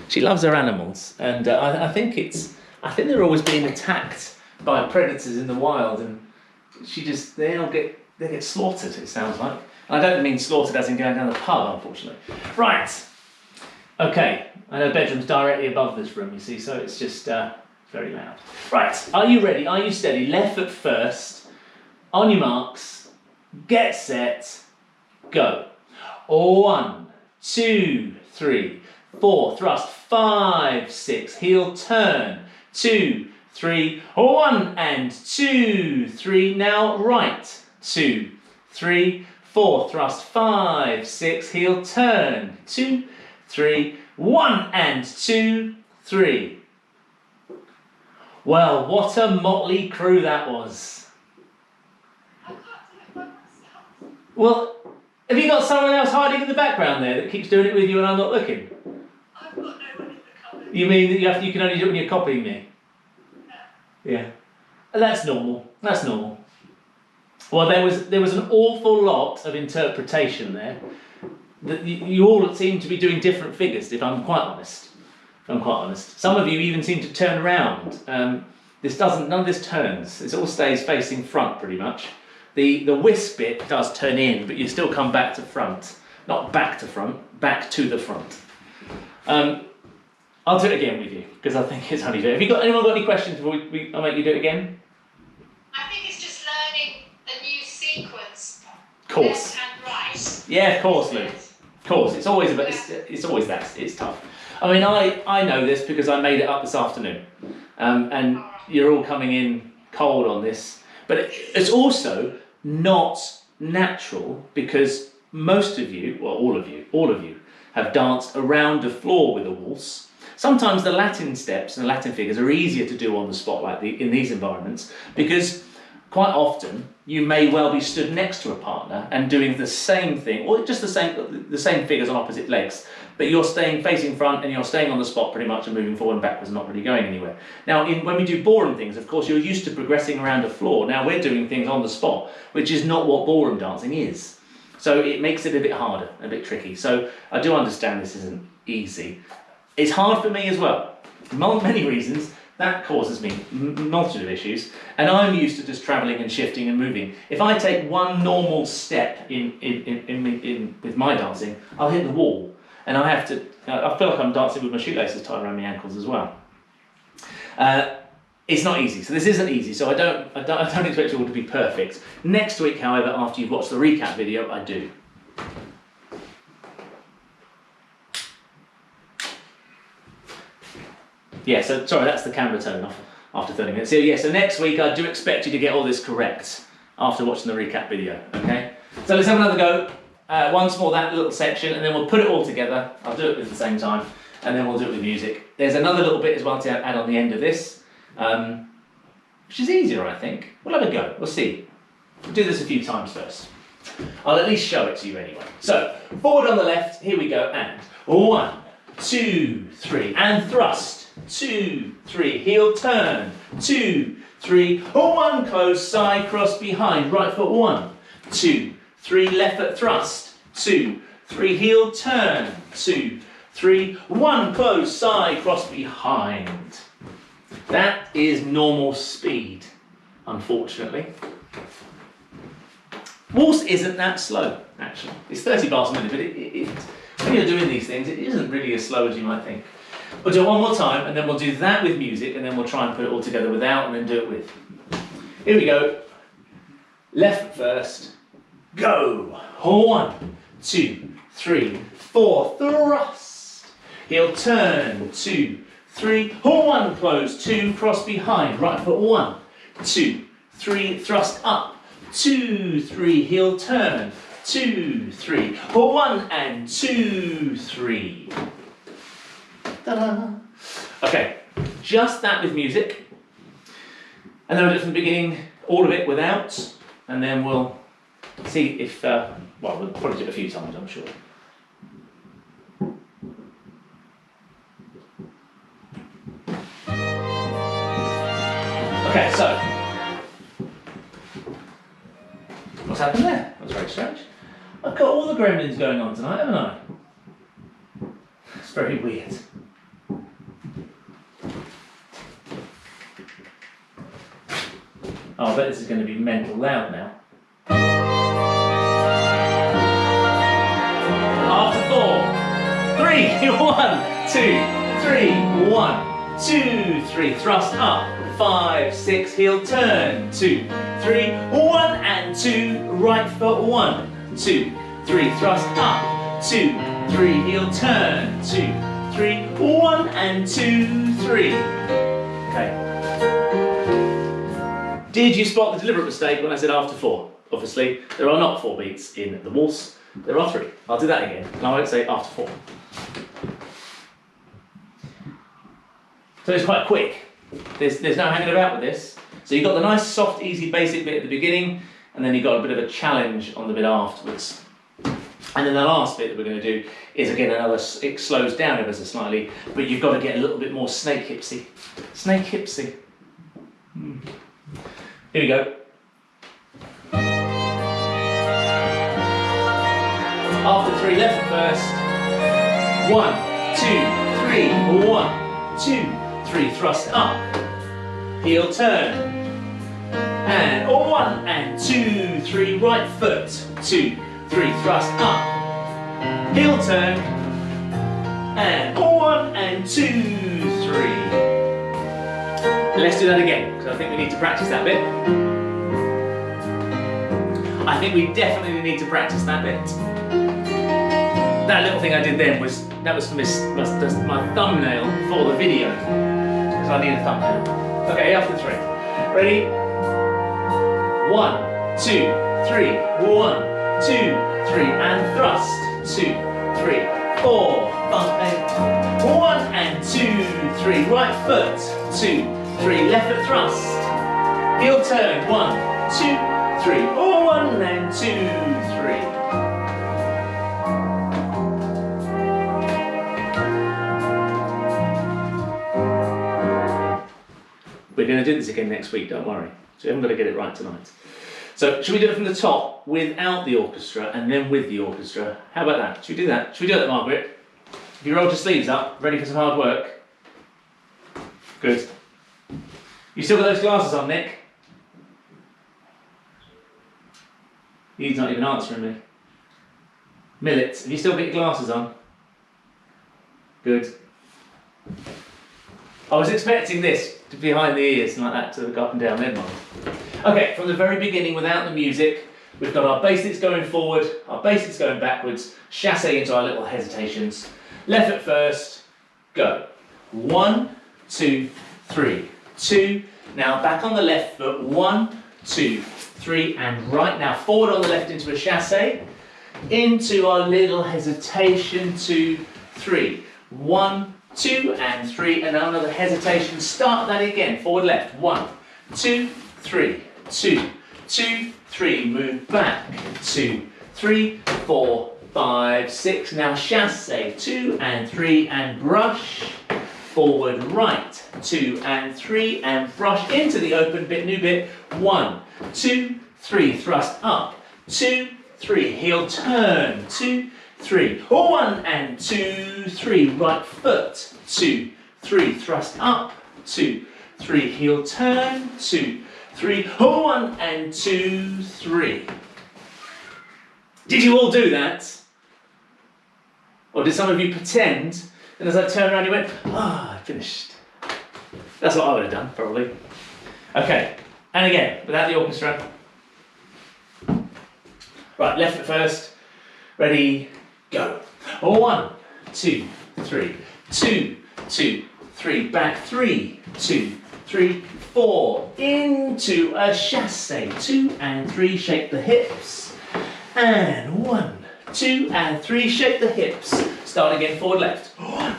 She loves her animals, and I think they're always being attacked by predators in the wild, and they get slaughtered. It sounds like. I don't mean slaughtered as in going down the pub, unfortunately. Right. Okay. I know bedroom's directly above this room, you see, so it's just very loud. Right. Are you ready? Are you steady? Left foot first. On your marks. Get set. Go. 1, 2, 3, 4. Thrust. 5, 6. Heel turn. 2, 3. 1 and 2, 3. Now right. 2, 3, 4. Thrust. 5, 6. Heel turn. 2, 3. 1 and 2, 3. Well, what a motley crew that was. I can't do it by myself. Well, have you got someone else hiding in the background there that keeps doing it with you and I'm not looking? I've got no one in the cupboard. You mean that you can only do it when you're copying me? Yeah. That's normal. That's normal. Well, there was an awful lot of interpretation there. That you all seem to be doing different figures, if I'm quite honest. Some of you even seem to turn around. None of this turns. It all stays facing front pretty much. The whisk bit does turn in, but you still come back to front. Not back to front, back to the front. I'll do it again with you, because I think it's only fair. Have anyone got any questions before I make you do it again? I think it's just learning a new sequence. Of course. Left and right. Yeah, of course, Luke. Of course, it's always that. It's tough. I mean, I know this because I made it up this afternoon, and you're all coming in cold on this. But it's also not natural because most of you, well, all of you, have danced around a floor with a waltz. Sometimes the Latin steps and the Latin figures are easier to do on the spot, like in these environments, because quite often you may well be stood next to a partner and doing the same thing, or just the same figures on opposite legs, but you're staying facing front and you're staying on the spot pretty much and moving forward and backwards and not really going anywhere. Now, when we do ballroom things, of course, you're used to progressing around a floor. Now we're doing things on the spot, which is not what ballroom dancing is. So it makes it a bit harder, a bit tricky. So I do understand this isn't easy. It's hard for me as well. For many reasons, that causes me a multitude of issues. And I'm used to just travelling and shifting and moving. If I take one normal step with my dancing, I'll hit the wall. And I have to, I feel like I'm dancing with my shoelaces tied around my ankles as well. It's not easy, so this isn't easy, so I don't expect it all to be perfect. Next week, however, after you've watched the recap video, I do. Yeah, so sorry, that's the camera turn off after 30 minutes. So yeah, so next week I do expect you to get all this correct after watching the recap video, okay? So let's have another go. Once more that little section, and then we'll put it all together. I'll do it at the same time, and then we'll do it with music. There's another little bit as well to add on the end of this, which is easier, I think. We'll have a go, we'll see. We'll do this a few times first. I'll at least show it to you anyway. So, forward on the left, here we go, and 1, 2, 3, and thrust. 2, 3, heel turn. 2, 3, 1, close, side, cross, behind. Right foot 1, 2, 3, left foot thrust. 2, 3, heel turn. 2, 3, 1, close, side, cross, behind. That is normal speed, unfortunately. Waltz isn't that slow, actually. It's 30 bars a minute, but when you're doing these things, it isn't really as slow as you might think. We'll do it one more time, and then we'll do that with music, and then we'll try and put it all together without, and then do it with. Here we go. Left foot first. Go. 1, 2, 3, 4. Thrust. Heel turn. 2, 3. 1, close. 2, cross behind. Right foot 1, 2, 3. Thrust up. 2, 3. Heel turn. 2, 3. 1 and 2, 3. Ta-da! Okay, just that with music, and then we'll do it from the beginning, all of it without, and then we'll see if, well, we'll probably do it a few times, I'm sure. Okay, so, what's happened there? That was very strange. I've got all the gremlins going on tonight, haven't I? It's very weird. Oh, I bet this is going to be mental loud now. After 4, 3, 1, 2, 3, 1, 2, 3, thrust up, 5, 6, heel turn, 2, 3, 1 and 2, right foot 1, 2, 3, thrust up, 2, 3, heel turn, 2, 3, 1 and 2, 3. Okay. Did you spot the deliberate mistake when I said after 4? Obviously, there are not 4 beats in the waltz, there are 3. I'll do that again, and I won't say after 4. So it's quite quick. There's no hanging about with this. So you've got the nice, soft, easy, basic bit at the beginning, and then you've got a bit of a challenge on the bit afterwards. And then the last bit that we're going to do is again another, it slows down ever so slightly, but you've got to get a little bit more snake hipsy. Snake hipsy. Here we go. After 3, left foot first. 1, 2, 3. 1, 2, 3. Thrust up. Heel turn. And 1 and 2, 3. Right foot. 2, 3. Thrust up. Heel turn. And 1 and 2, 3. Let's do that again, because I think we need to practice that bit. I think we definitely need to practice that bit. That little thing I did then was my thumbnail for the video, because I need a thumbnail. Okay, after 3. Ready? 1, 2, 3. 1, 2, 3, and thrust. 2, 3, 4, 5, 1 and 2, 3. Right foot. 2, 3. Left foot thrust. Heel turn. 1, 2, 3. 1 and 2, 3. We're going to do this again next week, don't worry. So you haven't got to get it right tonight. So should we do it from the top without the orchestra and then with the orchestra? How about that? Should we do that? Should we do it, Margaret? If you rolled your sleeves up, ready for some hard work? Good. You still got those glasses on, Nick? He's not even answering me. Millet, have you still got your glasses on? Good. I was expecting this to behind the ears and like that to go up and down mid model. Okay, from the very beginning without the music, we've got our basics going forward, our basics going backwards, chasse into our little hesitations. Left foot first, go. 1, 2, 3, 2. Now back on the left foot, 1, 2, 3, and right. Now forward on the left into a chasse, into our little hesitation, 2, 3. 1, 2 and 3, and now another hesitation. Start that again. Forward left. 1, 2, 3, 2, 2, 3. Move back. 2, 3, 4, 5, 6. Now chasse. 2 and 3 and brush. Forward right. 2 and 3 and brush into the open bit. New bit. 1, 2, 3. Thrust up. 2, 3. Heel turn. 2, 3. 1 and 2, 3. Right foot. 2, 3. Thrust up. 2, 3. Heel turn. 2, 3. 1 and 2, 3. Did you all do that? Or did some of you pretend? And as I turned around, you went, I finished. That's what I would have done, probably. Okay, and again, without the orchestra. Right, left foot first. Ready, go. 1, 2, 3. 2, 2, 3. Back 3, 2, 3, 4. Into a chasse. 2 and 3. Shake the hips. And 1, 2 and 3. Shake the hips. Start again. Forward left. 1,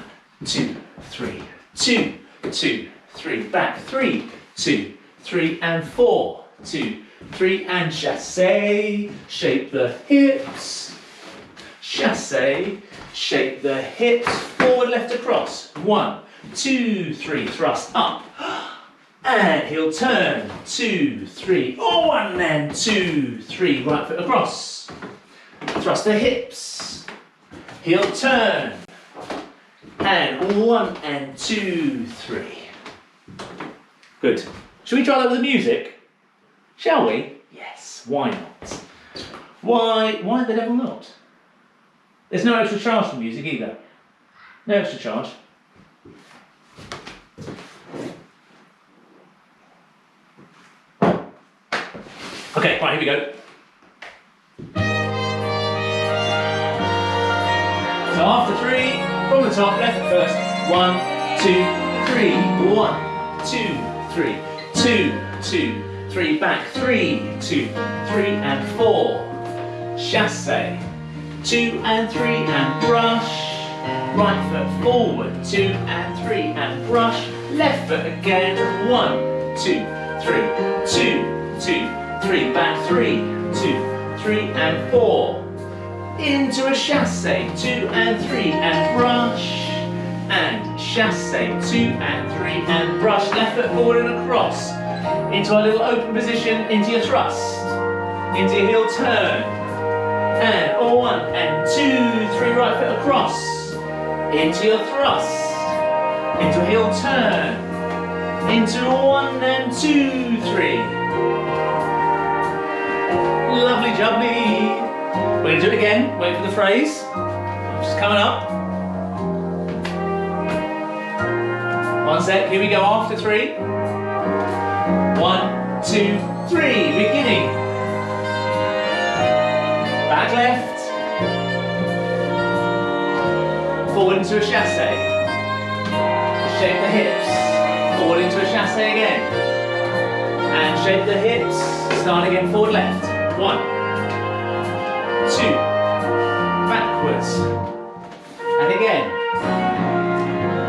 2, 3. 2, 2, 3. Back 3, 2, 3 and 4. 2, 3 and chasse. Shape the hips. Chasse. Shape the hips. Forward left across. 1, 2, 3. Thrust up. And heel turn. 2, 3. 1 and 2, 3. Right foot across. Thrust the hips. Heel turn. And 1 and 2, 3. Good. Should we try that with the music? Shall we? Yes. Why not? Why the devil not? There's no extra charge for music either. No extra charge. Okay, right, here we go. So after 3, from the top, left foot first. 1, 2, 3. 1, 2, 3. 2, 2, 3. Back 3, 2, 3 and 4. Chasse. 2 and 3 and brush. Right foot forward. 2 and 3 and brush. left foot again. 1, 2, 3, 2, 2, 3, back 3, 2, 3 and 4. Into a chasse, 2 and 3 and brush. And chasse, 2 and 3 and brush. Left foot forward and across. Into a little open position, into your thrust. Into your heel turn. And 1 and 2, 3, right foot across. Into your thrust. Into a heel turn. Into 1 and 2, 3. Lovely jubbly. We're going to do it again. Wait for the phrase. Just coming up. 1 sec. Here we go after 3. 1, 2, 3. Beginning. Back left. Forward into a chasse. Shape the hips. Forward into a chasse again. And shape the hips. Start again, forward left. 1, 2. Backwards. And again.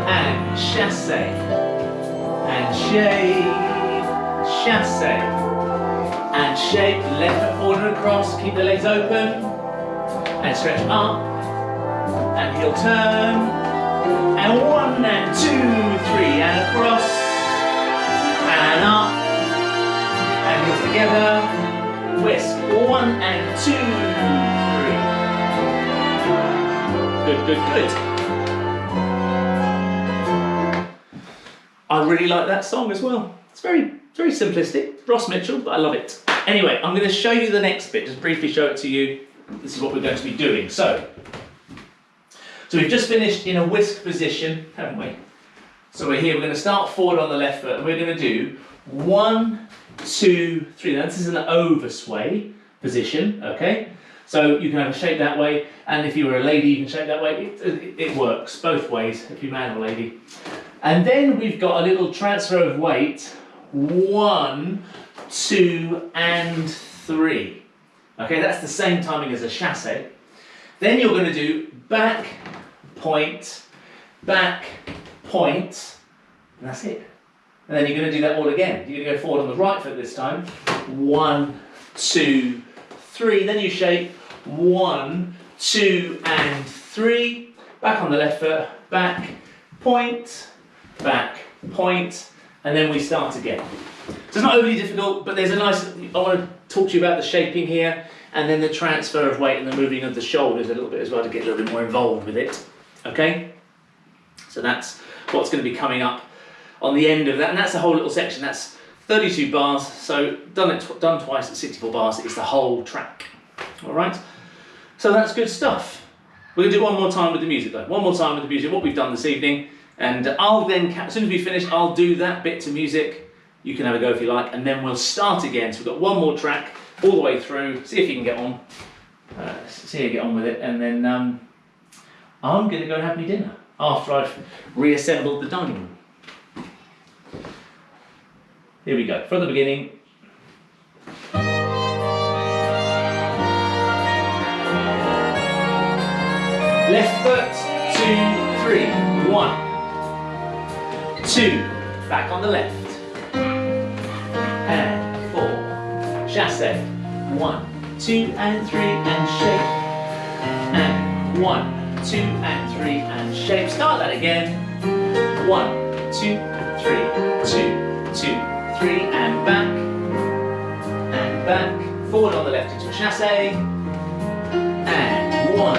And chasse. And shape. Chasse. And shape. Left foot forward and across. Keep the legs open. And stretch up. And heel turn. And 1 and 2, 3 and across. And up. And heels together. Whisk. 1 and 2, 3. Good, good, good. I really like that song as well. It's very simplistic. Ross Mitchell, but I love it. Anyway, I'm going to show you the next bit. Just briefly show it to you. This is what we're going to be doing. So we've just finished in a whisk position, haven't we? So we're here, we're going to start forward on the left foot and we're going to do 1, 2, 3. Now this is an oversway position, okay? So you can have a shape that way, and if you were a lady, you can shape that way. It works both ways, if you're man or lady. And then we've got a little transfer of weight, 1, 2, and 3. Okay, that's the same timing as a chasse. Then you're going to do back, point, and that's it. And then you're going to do that all again. You're going to go forward on the right foot this time. 1, 2, 3. Then you shape 1, 2, and 3. Back on the left foot. Back, point, and then we start again. So it's not overly difficult, but there's a nice. I want to talk to you about the shaping here, and then the transfer of weight and the moving of the shoulders a little bit as well to get a little bit more involved with it. Okay? So that's what's going to be coming up on the end of that, and that's the whole little section. That's 32 bars, so done twice at 64 bars is the whole track. All right? So that's good stuff. We're going to do one more time with the music though. One more time with the music, what we've done this evening, and I'll then, as soon as we finish, I'll do that bit to music. You can have a go if you like, and then we'll start again. So we've got one more track all the way through. See if you can get on. See how you get on with it, and then I'm going to go and have my dinner after I've reassembled the dining room. Here we go, from the beginning. Left foot, 2, 3, 1, 2, back on the left, and 4, chasse, 1, 2, and 3, and shape, and 1, 2, and 3, and shape. Start that again. 1, 2, 3, 2, 2, 3, and back, forward on the left into a chasse, and 1,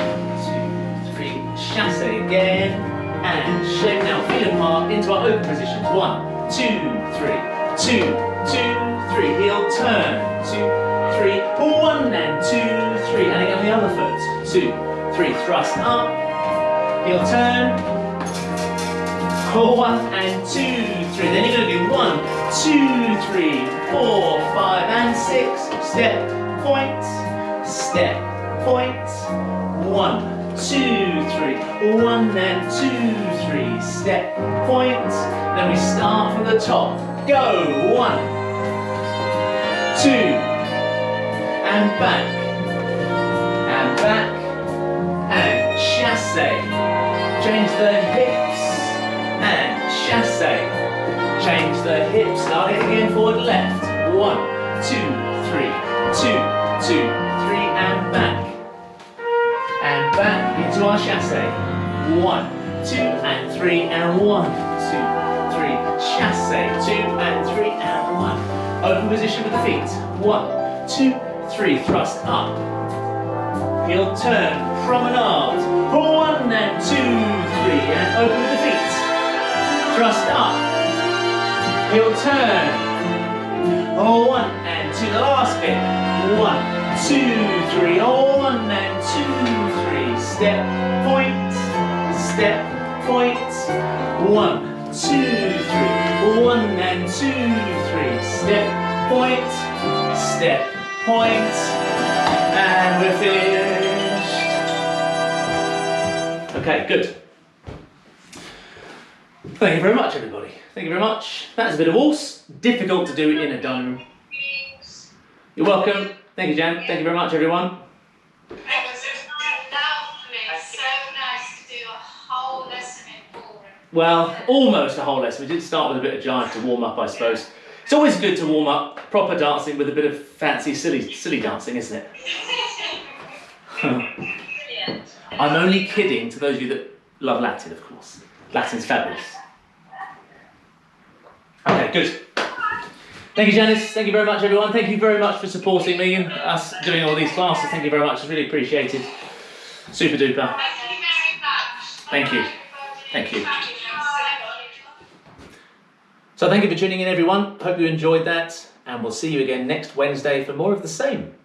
2, 3, chasse again, and shape. Now feet apart into our open positions. 1, 2, 3, 2, 2, 3, heel turn, 2, 3, 1 and 2, 3, and again on the other foot, 2, 3, thrust up, heel turn, 1 and 2, 3, then you're going to do 1, 2, 3, 4, 5 and 6, step, point, 1, 2, 3, 1 and 2, 3, step, point, then we start from the top, go, 1, 2, and back, and chasse, change the hips, and chasse, Change the hips, start it again, forward, left. 1, 2, 3, 2, 2, 3, and back. And back into our chasse. 1, 2, and 3, and 1, 2, 3. Chasse, 2, and 3, and 1. Open position with the feet. 1, 2, 3, thrust up. Heel turn, promenade. 1 and 2, 3, and open with the feet. Thrust up. Heel turn. 1 and 2, the last bit. 1, 2, 3. 1 and 2, 3. Step, point, step, point. 1, 2, 3. 1 and 2, 3. Step, point, step, point. And we're finished. Okay, good. Thank you very much, everybody. Thank you very much. That's a bit of waltz. Difficult to do in a dining room. You're welcome. Thank you, Jan. Thank you very much, everyone. It was lovely. So nice to do a whole lesson in ballroom. Well, almost a whole lesson. We did start with a bit of jive to warm up, I suppose. It's always good to warm up proper dancing with a bit of fancy, silly dancing, isn't it? Brilliant. I'm only kidding to those of you that love Latin, of course. Latin's fabulous. Okay, good. Thank you, Janice. Thank you very much, everyone. Thank you very much for supporting me and us doing all these classes. Thank you very much. It's really appreciated. Super duper. Thank you very much. Thank you. Thank you. So thank you for tuning in, everyone. Hope you enjoyed that. And we'll see you again next Wednesday for more of the same.